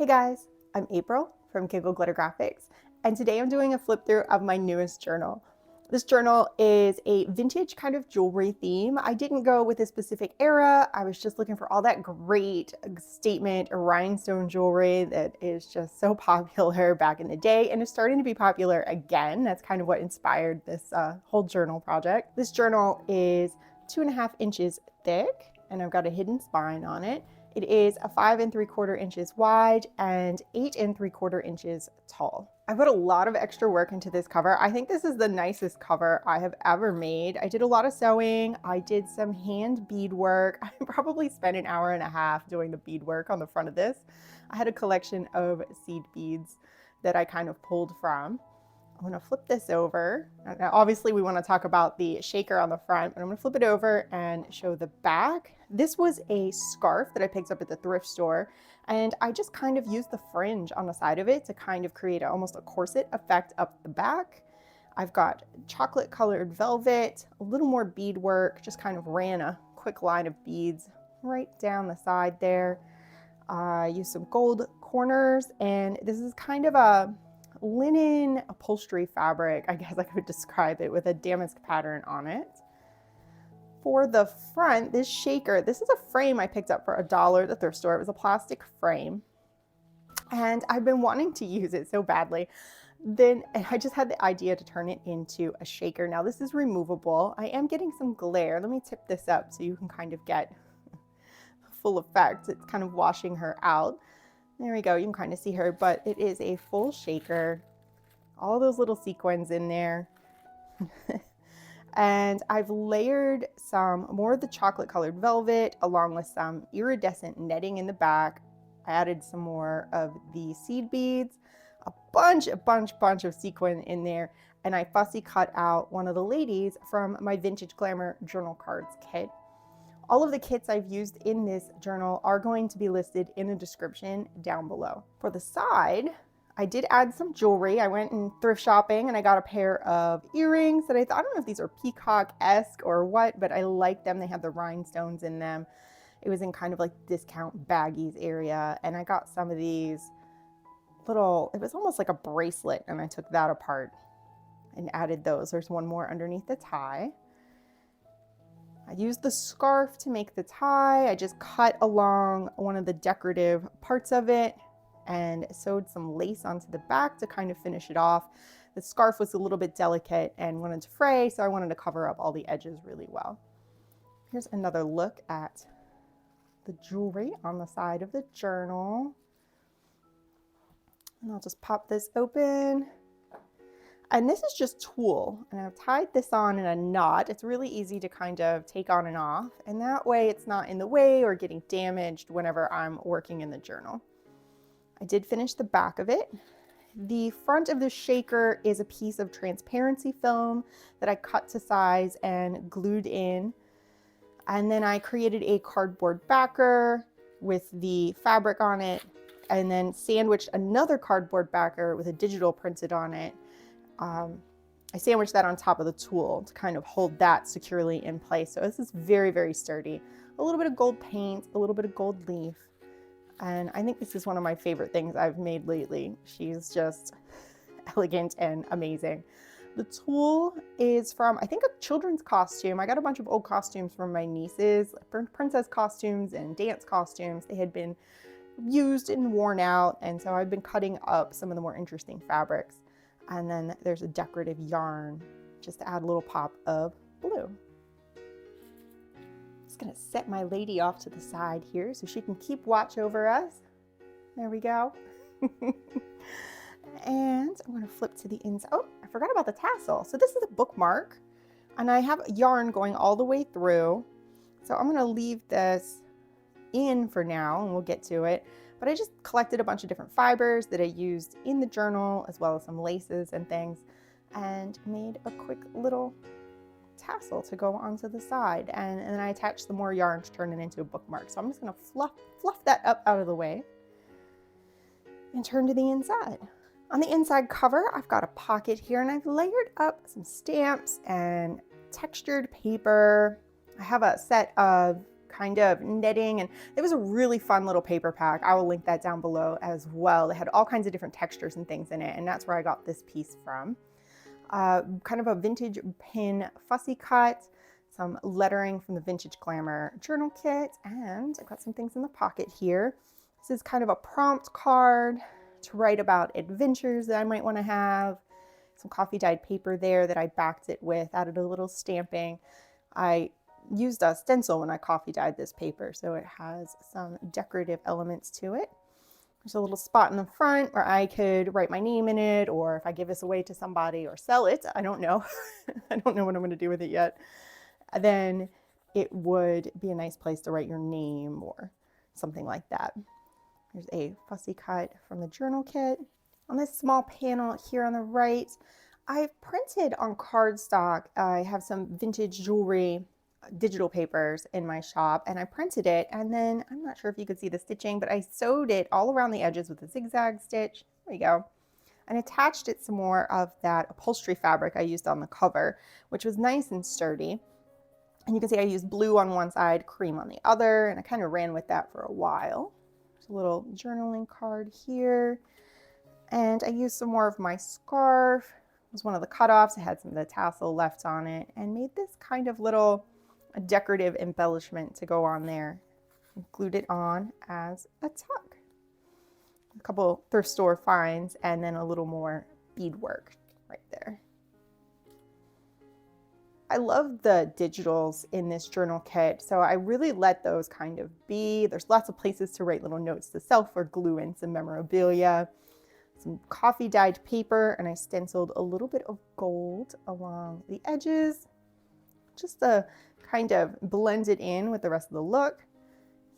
Hey guys, I'm April from Giggle Glitter Graphics, and today I'm doing a flip through of my newest journal. This journal is a vintage kind of jewelry theme. I didn't go with a specific era. I was just looking for all that great statement rhinestone jewelry that is just so popular back in the day and is starting to be popular again. That's kind of what inspired this whole journal project. This journal is 2.5 inches thick, and I've got a hidden spine on it. It is a 5 3/4 inches wide and 8 3/4 inches tall. I put a lot of extra work into this cover. I think this is the nicest cover I have ever made. I did a lot of sewing. I did some hand bead work. I probably spent an hour and a half doing the bead work on the front of this. I had a collection of seed beads that I kind of pulled from. I'm going to flip this over. Now, obviously we want to talk about the shaker on the front, but I'm going to flip it over and show the back. This was a scarf that I picked up at the thrift store, and I just kind of used the fringe on the side of it to kind of create almost a corset effect up the back. I've got chocolate colored velvet, a little more bead work, just kind of ran a quick line of beads right down the side there. I used some gold corners, and this is kind of a linen upholstery fabric, I guess I could describe it, with a damask pattern on it. For the front, this shaker, this is a frame I picked up for $1 at the thrift store. It was a plastic frame, and I've been wanting to use it so badly. Then I just had the idea to turn it into a shaker. Now this is removable. I am getting some glare. Let me tip this up so you can kind of get full effect. It's kind of washing her out. There we go, you can kind of see her, but it is a full shaker. All those little sequins in there. And I've layered some more of the chocolate colored velvet along with some iridescent netting in the back. I added some more of the seed beads, a bunch of sequin in there, and I fussy cut out one of the ladies from my vintage Glamour journal cards kit. All of the kits I've used in this journal are going to be listed in the description down below. For the side, I did add some jewelry. I went and thrift shopping and I got a pair of earrings that I thought, I don't know if these are peacock-esque or what, but I like them. They have the rhinestones in them. It was in kind of like discount baggies area, and I got some of these little, it was almost like a bracelet, and I took that apart and added those. There's one more underneath the tie. I used the scarf to make the tie. I just cut along one of the decorative parts of it and sewed some lace onto the back to kind of finish it off. The scarf was a little bit delicate and wanted to fray, so I wanted to cover up all the edges really well. Here's another look at the jewelry on the side of the journal. And I'll just pop this open. And this is just tulle, and I've tied this on in a knot. It's really easy to kind of take on and off, and that way it's not in the way or getting damaged whenever I'm working in the journal. I did finish the back of it. The front of the shaker is a piece of transparency film that I cut to size and glued in. And then I created a cardboard backer with the fabric on it, and then sandwiched another cardboard backer with a digital printed on it. I sandwiched that on top of the tulle to kind of hold that securely in place. So this is very sturdy. A little bit of gold paint, a little bit of gold leaf. And I think this is one of my favorite things I've made lately. She's just elegant and amazing. The tulle is from, I think, a children's costume. I got a bunch of old costumes from my nieces, princess costumes and dance costumes. They had been used and worn out, and so I've been cutting up some of the more interesting fabrics. And then there's a decorative yarn just to add a little pop of blue. Just gonna set my lady off to the side here so she can keep watch over us. There we go. And I'm gonna flip to the inside. Oh, I forgot about the tassel. So this is a bookmark, and I have yarn going all the way through. So I'm gonna leave this in for now, and we'll get to it. But I just collected a bunch of different fibers that I used in the journal, as well as some laces and things, and made a quick little tassel to go onto the side. And then I attached some more yarn to turn it into a bookmark. So I'm just gonna fluff that up out of the way and turn to the inside. On the inside cover, I've got a pocket here, and I've layered up some stamps and textured paper. I have a set of kind of netting, and it was a really fun little paper pack. I will link that down below as well. It had all kinds of different textures and things in it, and that's where I got this piece from. Kind of a vintage pin fussy cut, some lettering from the Vintage Glamour journal kit, and I've got some things in the pocket here. This is kind of a prompt card to write about adventures that I might want to have. Some coffee dyed paper there that I backed it with, added a little stamping. I used a stencil when I coffee dyed this paper, so it has some decorative elements to it. There's a little spot in the front where I could write my name in it, or if I give this away to somebody or sell it, I don't know. I don't know what I'm going to do with it yet. Then it would be a nice place to write your name or something like that. There's a fussy cut from the journal kit. On this small panel here on the right, I've printed on cardstock. I have some vintage jewelry digital papers in my shop, and I printed it, and then I'm not sure if you could see the stitching, but I sewed it all around the edges with a zigzag stitch. There you go. And attached it some more of that upholstery fabric I used on the cover, which was nice and sturdy. And you can see I used blue on one side, cream on the other, and I kind of ran with that for a while. There's a little journaling card here. And I used some more of my scarf. It was one of the cutoffs. It had some of the tassel left on it, and made this kind of little decorative embellishment to go on there. And glued it on as a tuck. A couple thrift store finds, and then a little more beadwork right there. I love the digitals in this journal kit, so I really let those kind of be. There's lots of places to write little notes to self or glue in some memorabilia. Some coffee dyed paper, and I stenciled a little bit of gold along the edges, just to kind of blend it in with the rest of the look.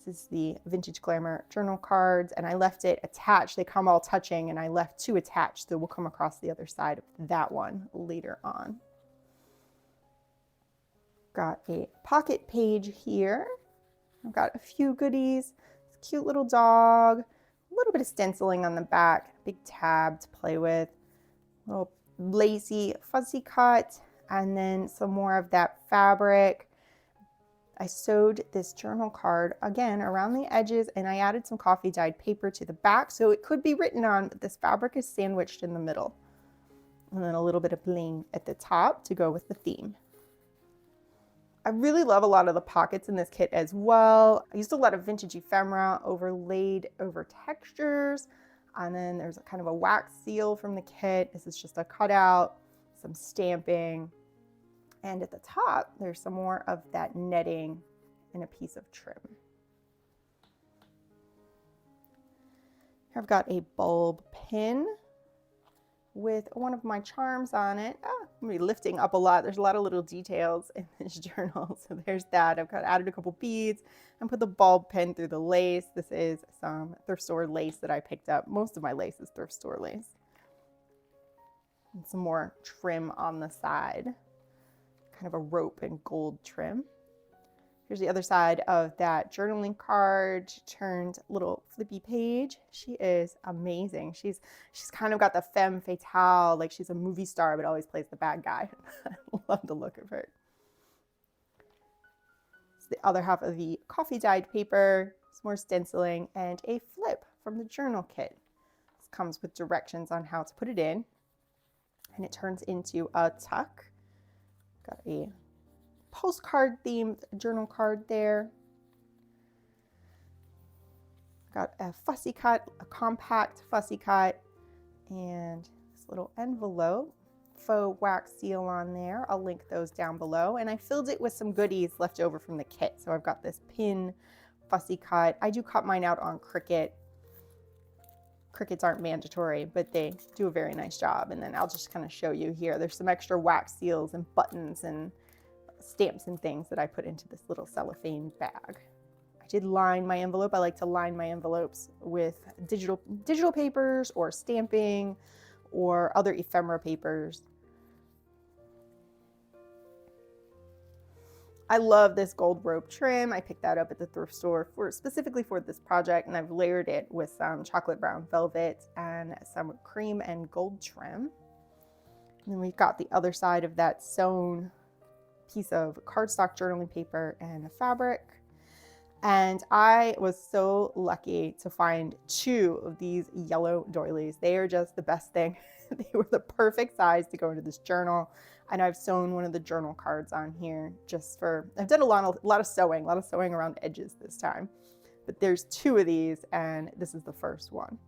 This is the Vintage Glamour journal cards, and I left it attached. They come all touching, and I left two attached, so we'll come across the other side of that one later on. Got a pocket page here. I've got a few goodies. This cute little dog, a little bit of stenciling on the back, big tab to play with, little lacy fuzzy cut, and then some more of that fabric. I sewed this journal card again around the edges, and I added some coffee dyed paper to the back so it could be written on, but this fabric is sandwiched in the middle. And then a little bit of bling at the top to go with the theme. I really love a lot of the pockets in this kit as well. I used a lot of vintage ephemera overlaid over textures. And then there's a kind of a wax seal from the kit. This is just a cutout, some stamping. And at the top, there's some more of that netting and a piece of trim. Here I've got a bulb pin with one of my charms on it. I'm gonna be lifting up a lot. There's a lot of little details in this journal. So there's that. I've added a couple beads and put the bulb pin through the lace. This is some thrift store lace that I picked up. Most of my lace is thrift store lace. And some more trim on the side. Kind of a rope and gold trim. Here's the other side of that journaling card, turned little flippy page. She is amazing. She's kind of got the femme fatale, like she's a movie star, but always plays the bad guy. I love the look of her. It's the other half of the coffee dyed paper, some more stenciling, and a flip from the journal kit. This comes with directions on how to put it in, and it turns into a tuck. Got a postcard themed journal card there. Got a fussy cut, a compact fussy cut, and this little envelope, faux wax seal on there. I'll link those down below. And I filled it with some goodies left over from the kit. So I've got this pin fussy cut. I do cut mine out on Cricut. Cricuts aren't mandatory, but they do a very nice job. And then I'll just kind of show you here. There's some extra wax seals and buttons and stamps and things that I put into this little cellophane bag. I did line my envelope. I like to line my envelopes with digital papers or stamping or other ephemera papers. I love this gold rope trim. I picked that up at the thrift store specifically for this project, and I've layered it with some chocolate brown velvet and some cream and gold trim. And then we've got the other side of that sewn piece of cardstock journaling paper and a fabric. And I was so lucky to find 2 of these yellow doilies. They are just the best thing. They were the perfect size to go into this journal. And I've sewn one of the journal cards on here just for, I've done a lot of sewing around edges this time. But there's 2 of these, and this is the first one.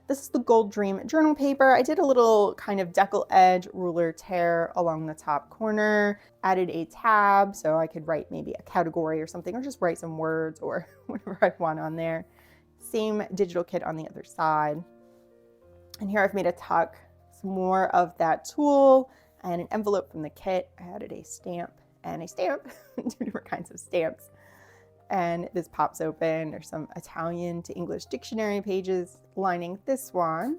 This is the Gold Dream journal paper. I did a little kind of decal edge ruler tear along the top corner, added a tab so I could write maybe a category or something, or just write some words or whatever I want on there. Same digital kit on the other side. And here I've made a tuck, some more of that tulle, and an envelope from the kit. I added a stamp and a stamp, 2 different kinds of stamps. And this pops open. There's some Italian to English dictionary pages lining this one.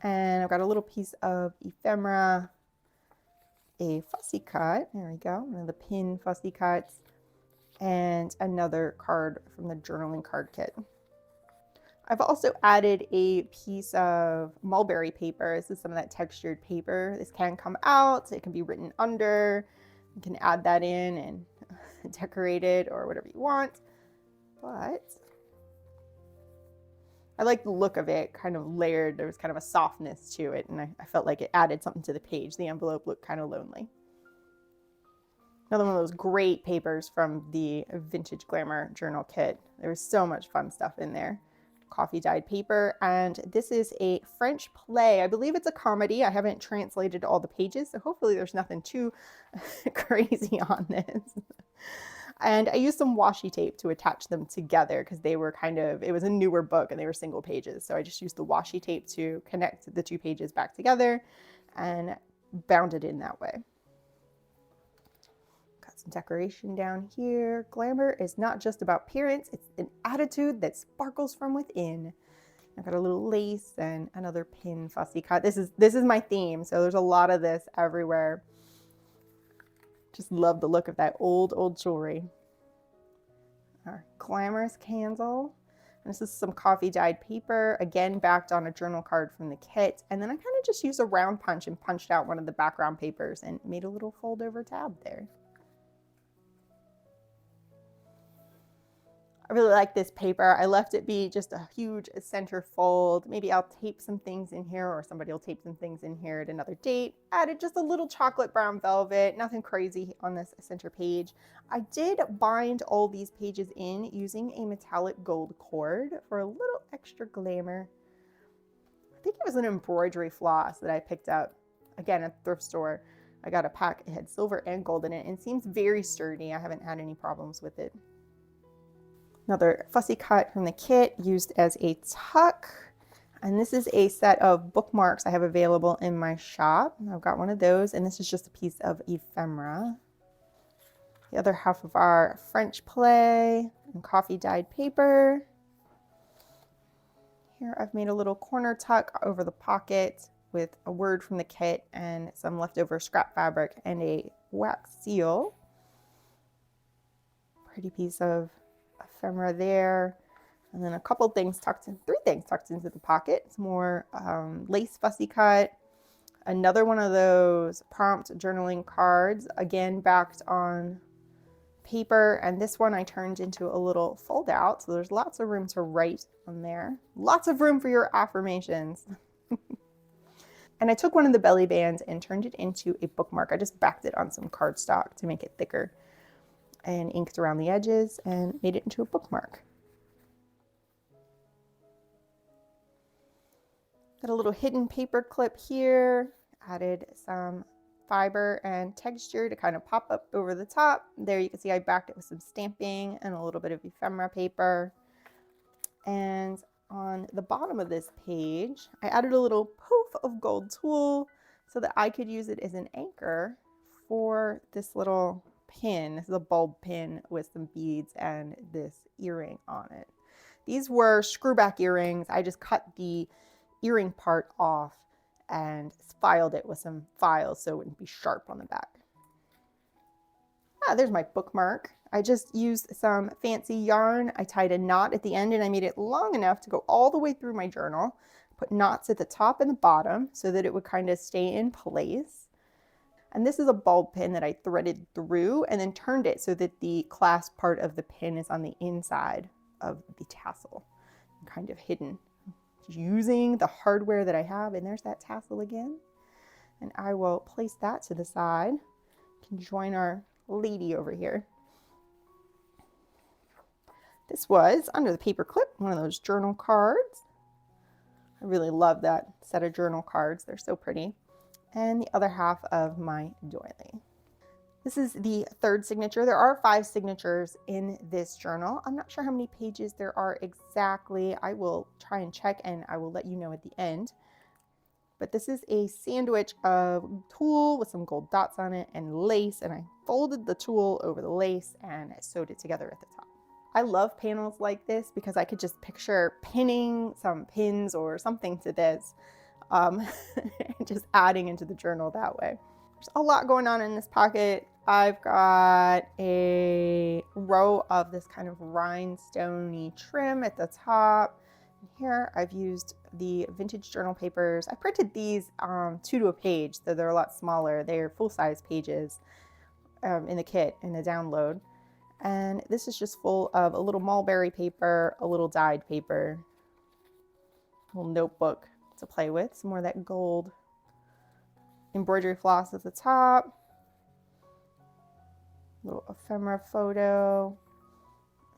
And I've got a little piece of ephemera, a fussy cut. There we go, one of the pin fussy cuts, and another card from the journaling card kit. I've also added a piece of mulberry paper. This is some of that textured paper. This can come out, it can be written under. You can add that in and decorate it or whatever you want. But I like the look of it, kind of layered. There was kind of a softness to it, and I felt like it added something to the page. The envelope looked kind of lonely. Another one of those great papers from the Vintage Glamour journal kit. There was so much fun stuff in there. Coffee dyed paper, and this is a French play. I believe it's a comedy. I haven't translated all the pages, so hopefully there's nothing too crazy on this. And I used some washi tape to attach them together because they were it was a newer book and they were single pages. So I just used the washi tape to connect the 2 pages back together and bound it in that way. Got some decoration down here. Glamour is not just about appearance, it's an attitude that sparkles from within. I've got a little lace and another pin fussy cut. This is my theme, so there's a lot of this everywhere. Just love the look of that old jewelry. Our glamorous candle. And this is some coffee dyed paper, again backed on a journal card from the kit. And then I kind of just used a round punch and punched out one of the background papers and made a little fold over tab there. I really like this paper. I left it be just a huge center fold. Maybe I'll tape some things in here, or somebody will tape some things in here at another date. Added just a little chocolate brown velvet, nothing crazy on this center page. I did bind all these pages in using a metallic gold cord for a little extra glamour. I think it was an embroidery floss that I picked up, again, at the thrift store. I got a pack, it had silver and gold in it, and it seems very sturdy. I haven't had any problems with it. Another fussy cut from the kit used as a tuck. And this is a set of bookmarks I have available in my shop. I've got one of those, and this is just a piece of ephemera. The other half of our French play and coffee dyed paper. Here I've made a little corner tuck over the pocket with a word from the kit and some leftover scrap fabric and a wax seal. Pretty piece of ephemera there, and then a couple things tucked in, 3 things tucked into the pocket. Some more lace fussy cut, another one of those prompt journaling cards, again backed on paper, and this one I turned into a little fold out, so there's lots of room to write on there, lots of room for your affirmations. And I took one of the belly bands and turned it into a bookmark. I just backed it on some cardstock to make it thicker and inked around the edges and made it into a bookmark. Got a little hidden paper clip here, added some fiber and texture to kind of pop up over the top. There you can see I backed it with some stamping and a little bit of ephemera paper. And on the bottom of this page, I added a little poof of gold tulle so that I could use it as an anchor for this little pin. This is a bulb pin with some beads and this earring on it. These were screwback earrings. I just cut the earring part off and filed it with some files so it wouldn't be sharp on the back. There's my bookmark. I just used some fancy yarn. I tied a knot at the end and I made it long enough to go all the way through my journal. Put knots at the top and the bottom so that it would kind of stay in place. And this is a bulb pin that I threaded through and then turned it so that the clasp part of the pin is on the inside of the tassel, kind of hidden. Using the hardware that I have, and there's that tassel again. And I will place that to the side. Can join our lady over here. This was under the paper clip, one of those journal cards. I really love that set of journal cards. They're so pretty. And the other half of my doily. This is the third signature. There are 5 signatures in this journal. I'm not sure how many pages there are exactly. I will try and check and I will let you know at the end. But this is a sandwich of tulle with some gold dots on it and lace, and I folded the tulle over the lace and I sewed it together at the top. I love panels like this because I could just picture pinning some pins or something to this, just adding into the journal that way. There's a lot going on in this pocket. I've got a row of this kind of rhinestone-y trim at the top. And here I've used the vintage journal papers. I printed these 2 to a page, so they're a lot smaller. They're full-size pages in the kit, in the download. And this is just full of a little mulberry paper, a little dyed paper, a little notebook to play with, some more of that gold embroidery floss at the top, little ephemera photo,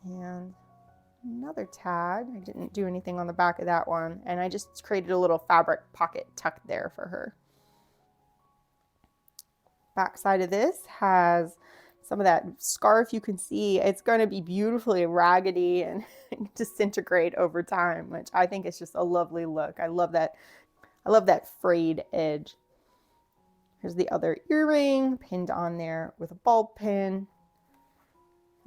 and another tag. I didn't do anything on the back of that one, and I just created a little fabric pocket tucked there for her. Back side of this has some of that scarf. You can see it's going to be beautifully raggedy and disintegrate over time, which I think is just a lovely look. I love that. I love that frayed edge. Here's the other earring pinned on there with a bulb pin.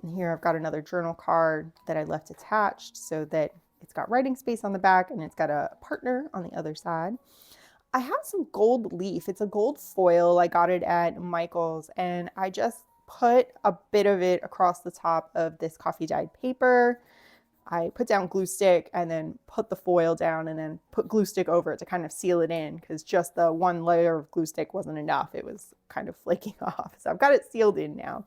And here I've got another journal card that I left attached so that it's got writing space on the back and it's got a partner on the other side. I have some gold leaf. It's a gold foil. I got it at Michael's, and I just put a bit of it across the top of this coffee dyed paper. I put down glue stick and then put the foil down and then put glue stick over it to kind of seal it in, because just the one layer of glue stick wasn't enough. It was kind of flaking off. So I've got it sealed in now,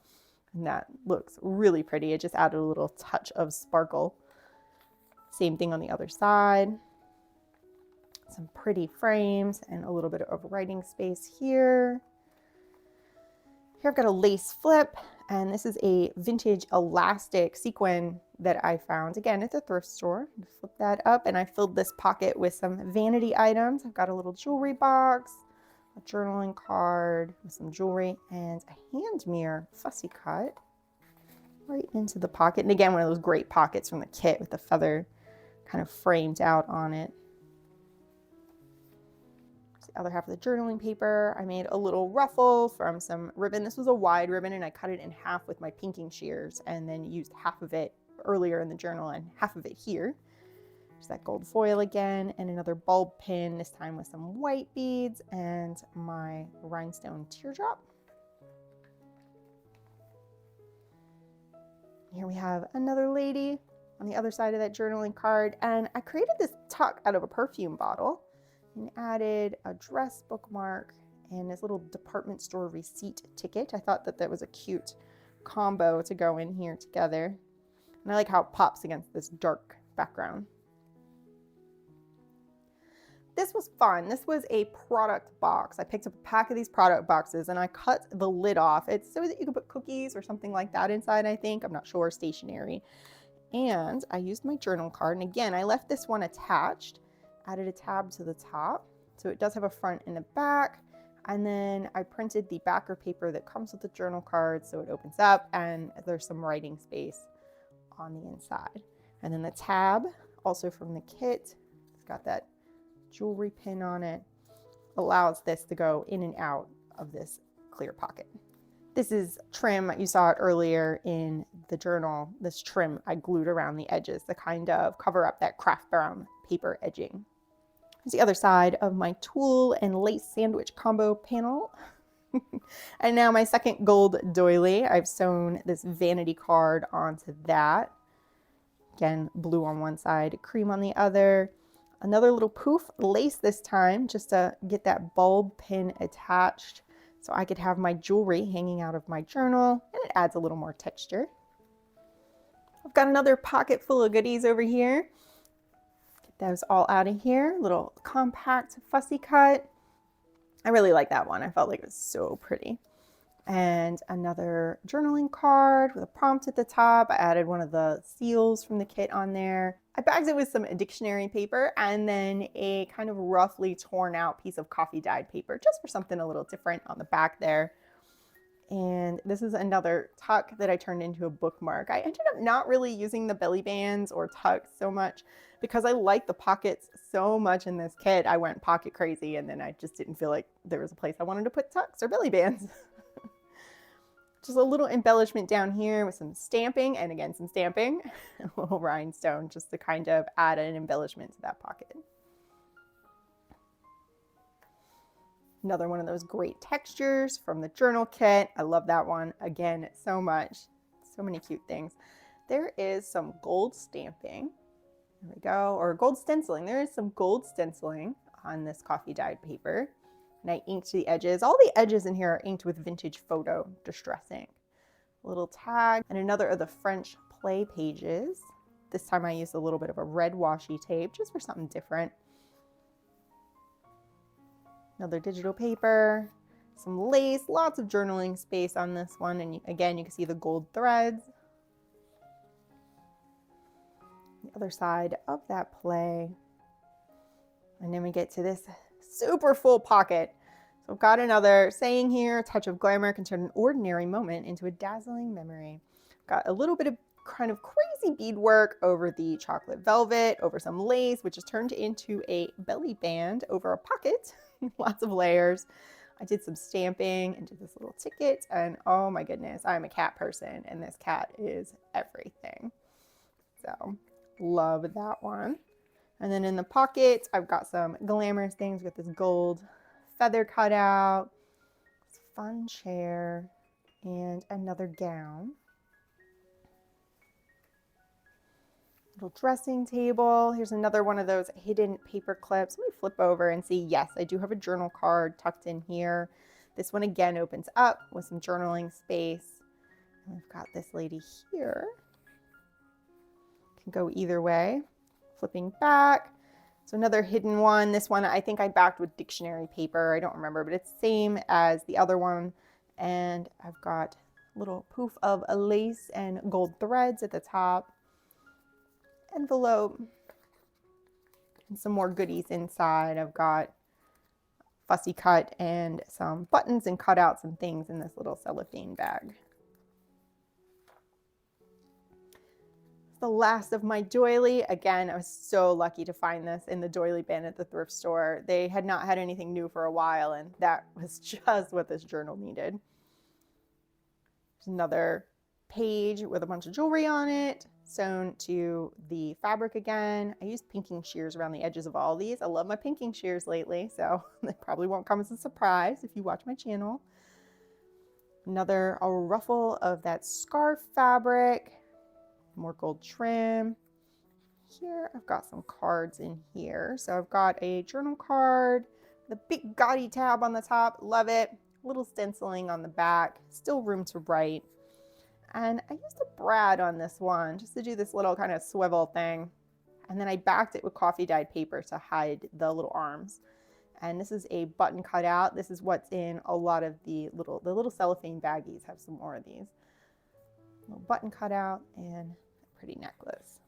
and that looks really pretty. It just added a little touch of sparkle. Same thing on the other side. Some pretty frames and a little bit of writing space here. Here I've got a lace flip, and this is a vintage elastic sequin that I found, again, at the thrift store. Flip that up, and I filled this pocket with some vanity items. I've got a little jewelry box, a journaling card with some jewelry, and a hand mirror fussy cut right into the pocket. And again, one of those great pockets from the kit with the feather kind of framed out on it. Other half of the journaling paper, I made a little ruffle from some ribbon. This was a wide ribbon, and I cut it in half with my pinking shears and then used half of it earlier in the journal and half of it here. There's that gold foil again, and another bulb pin, this time with some white beads and my rhinestone teardrop. Here we have another lady on the other side of that journaling card, and I created this tuck out of a perfume bottle and added a dress bookmark and this little department store receipt ticket. I thought that that was a cute combo to go in here together. And I like how it pops against this dark background. This was fun. This was a product box. I picked up a pack of these product boxes and I cut the lid off. It's so that you can put cookies or something like that inside, I think. I'm not sure, stationery. And I used my journal card. And again, I left this one attached. Added a tab to the top, so it does have a front and a back, and then I printed the backer paper that comes with the journal card, so it opens up and there's some writing space on the inside. And then the tab, also from the kit, it's got that jewelry pin on it, allows this to go in and out of this clear pocket. This is trim. You saw it earlier in the journal. This trim I glued around the edges to kind of cover up that craft brown paper edging. Here's the other side of my tulle and lace sandwich combo panel. And now my second gold doily. I've sewn this vanity card onto that. Again, blue on one side, cream on the other. Another little poof lace this time, just to get that bulb pin attached so I could have my jewelry hanging out of my journal, and it adds a little more texture. I've got another pocket full of goodies over here. Get those all out of here. Little compact fussy cut. I really like that one. I felt like it was so pretty. And another journaling card with a prompt at the top. I added one of the seals from the kit on there. I bagged it with some dictionary paper and then a kind of roughly torn out piece of coffee dyed paper, just for something a little different on the back there. And this is another tuck that I turned into a bookmark. I ended up not really using the belly bands or tucks so much because I like the pockets so much in this kit. I went pocket crazy, and then I just didn't feel like there was a place I wanted to put tucks or belly bands. Just a little embellishment down here with some stamping, and again, some stamping, a little rhinestone just to kind of add an embellishment to that pocket. Another one of those great textures from the journal kit. I love that one again so much. So many cute things. There is some gold stamping. There we go. Or gold stenciling. There is some gold stenciling on this coffee dyed paper. And I inked the edges. All the edges in here are inked with vintage photo distress ink. A little tag and another of the French play pages. This time I used a little bit of a red washi tape just for something different. Another digital paper, some lace, lots of journaling space on this one. And again, you can see the gold threads. The other side of that play. And then we get to this super full pocket. So I've got another saying here, a touch of glamour can turn an ordinary moment into a dazzling memory. Got a little bit of kind of crazy beadwork over the chocolate velvet, over some lace, which is turned into a belly band over a pocket. Lots of layers. I did some stamping and did this little ticket, and oh my goodness, I'm a cat person and this cat is everything. So love that one. And then in the pockets, I've got some glamorous things with this gold feather cutout, this fun chair, and another gown. Little dressing table. Here's another one of those hidden paper clips. Let me flip over and see. Yes, I do have a journal card tucked in here. This one again opens up with some journaling space. And I've got this lady here. Can go either way. Flipping back. So another hidden one. This one I think I backed with dictionary paper. I don't remember, but it's same as the other one. And I've got a little poof of a lace and gold threads at the top. Envelope and some more goodies inside. I've got fussy cut and some buttons and cutouts and things in this little cellophane bag. The last of my doily. Again, I was so lucky to find this in the doily bin at the thrift store. They had not had anything new for a while, and that was just what this journal needed. There's another page with a bunch of jewelry on it, sewn to the fabric again. I used pinking shears around the edges of all these. I love my pinking shears lately, so they probably won't come as a surprise if you watch my channel. Another ruffle of that scarf fabric, more gold trim. Here I've got some cards in here. So I've got a journal card, the big gaudy tab on the top, love it. Little stenciling on the back, still room to write. And I used a brad on this one just to do this little kind of swivel thing. And then I backed it with coffee dyed paper to hide the little arms. And this is a button cutout. This is what's in a lot of the little cellophane baggies have some more of these. Little button cutout and a pretty necklace.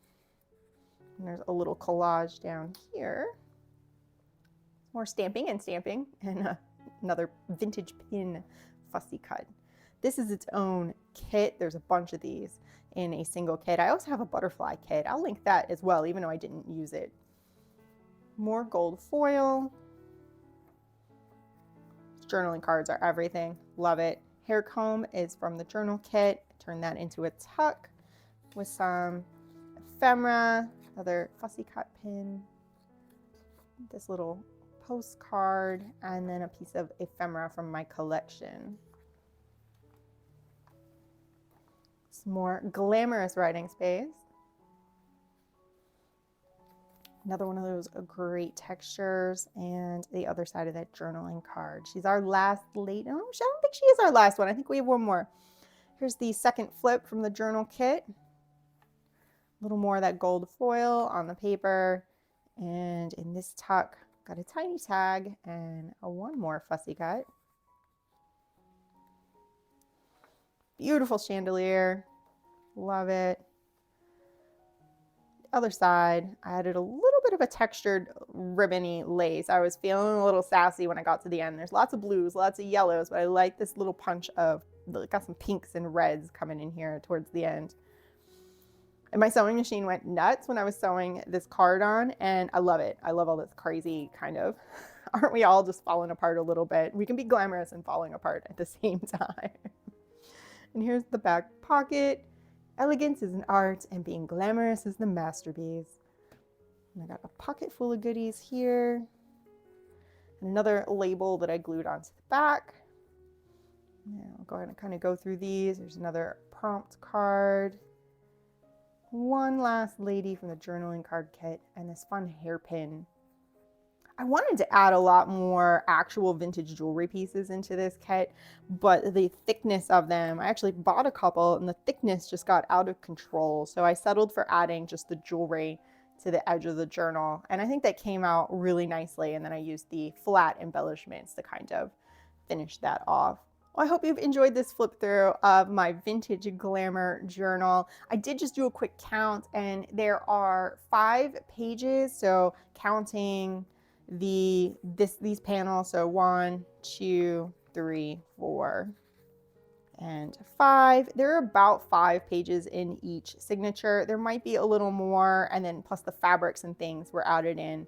And there's a little collage down here. More stamping and another vintage pin fussy cut. This is its own kit. There's a bunch of these in a single kit. I also have a butterfly kit. I'll link that as well, even though I didn't use it. More gold foil. Journaling cards are everything. Love it. Hair comb is from the journal kit. Turn that into a tuck with some ephemera, another fussy cut pin, this little postcard, and then a piece of ephemera from my collection. Some more glamorous writing space. Another one of those great textures, and the other side of that journaling card. She's our last lady. Oh, I don't think she is our last one. I think we have one more. Here's the second flip from the journal kit. A little more of that gold foil on the paper. And in this tuck, got a tiny tag and one more fussy cut. Beautiful chandelier. Love it. Other side, I added a little bit of a textured ribbony lace. I was feeling a little sassy when I got to the end. There's lots of blues, lots of yellows, but I like this little punch of, got some pinks and reds coming in here towards the end. And my sewing machine went nuts when I was sewing this card on, and I love it. I love all this crazy kind of, aren't we all just falling apart a little bit? We can be glamorous and falling apart at the same time. And here's the back pocket. Elegance is an art, and being glamorous is the masterpiece. And I got a pocket full of goodies here. And another label that I glued onto the back. Now I'll go ahead and kind of go through these. There's another prompt card. One last lady from the journaling card kit, and this fun hairpin. I wanted to add a lot more actual vintage jewelry pieces into this kit, but the thickness of them, I actually bought a couple and the thickness just got out of control. So I settled for adding just the jewelry to the edge of the journal. And I think that came out really nicely. And then I used the flat embellishments to kind of finish that off. Well, I hope you've enjoyed this flip through of my vintage Glamour journal. I did just do a quick count, and there are 5 pages. So counting these panels, so 1, 2, 3, 4, and 5. There are about 5 pages in each signature. There might be a little more, and then plus the fabrics and things were added in.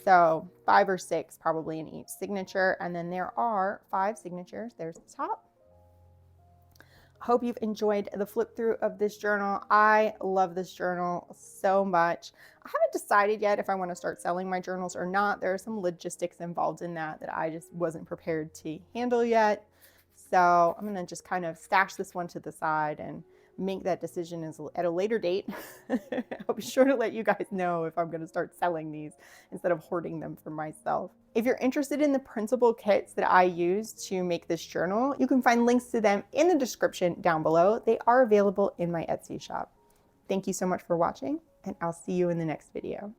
So 5 or 6 probably in each signature. And then there are 5 signatures. There's the top. Hope you've enjoyed the flip through of this journal. I love this journal so much. I haven't decided yet if I want to start selling my journals or not. There are some logistics involved in that I just wasn't prepared to handle yet. So I'm going to just kind of stash this one to the side and make that decision at a later date. I'll be sure to let you guys know if I'm going to start selling these instead of hoarding them for myself. If you're interested in the principal kits that I use to make this journal, you can find links to them in the description down below. They are available in my Etsy shop. Thank you so much for watching, and I'll see you in the next video.